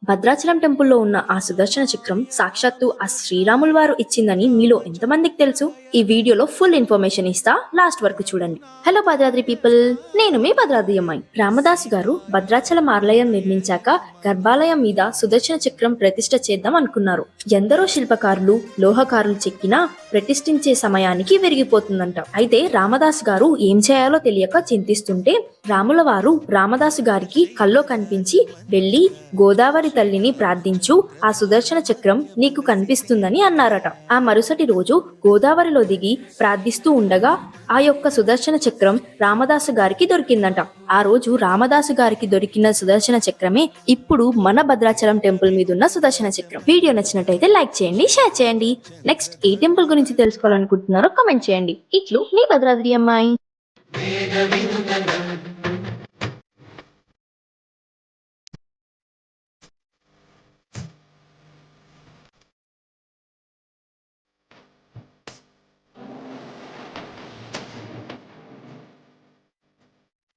భద్రాచలం టెంపుల్లో ఉన్న ఆ సుదర్శన చక్రం సాక్షాత్తు ఆ శ్రీరాముల వారు ఇచ్చిందని మీలో ఎంతమందికి తెలుసు? ఈ వీడియోలో ఫుల్ ఇన్ఫర్మేషన్ ఇస్తా, లాస్ట్ వరకు చూడండి. హలో భద్రాద్రి పీపుల్, నేను మీ భద్రాద్రి అమ్మాయి. రామదాసు గారు భద్రాచలం ఆలయం నిర్మించాక గర్భాలయం మీద సుదర్శన చక్రం ప్రతిష్ఠ చేద్దాం అనుకున్నారు. ఎందరో శిల్పకారులు, లోహకారులు చెక్కినా ప్రతిష్ఠించే సమయానికి విరిగిపోతుందంట. అయితే రామదాసు గారు ఏం చేయాలో తెలియక చింతిస్తుంటే రాముల వారు రామదాసు గారికి కల్లో కనిపించి వెళ్ళి గోదావరి తల్లిని ప్రార్థించు, ఆ సుదర్శన చక్రం నీకు కనిపిస్తుందని అన్నారట. ఆ మరుసటి రోజు గోదావరిలో దిగి ప్రార్థిస్తూ ఉండగా ఆ యొక్క సుదర్శన చక్రం రామదాసు గారికి దొరికిందంట. ఆ రోజు రామదాసు గారికి దొరికిన సుదర్శన చక్రమే ఇప్పుడు మన భద్రాచలం టెంపుల్ మీద ఉన్న సుదర్శన చక్రం. వీడియో నచ్చినట్టయితే లైక్ చేయండి, షేర్ చేయండి. నెక్స్ట్ ఏ టెంపుల్ గురించి తెలుసుకోవాలనుకుంటున్నారో కామెంట్ చేయండి. ఇట్లు మీ భద్రాద్రి అమ్మాయి.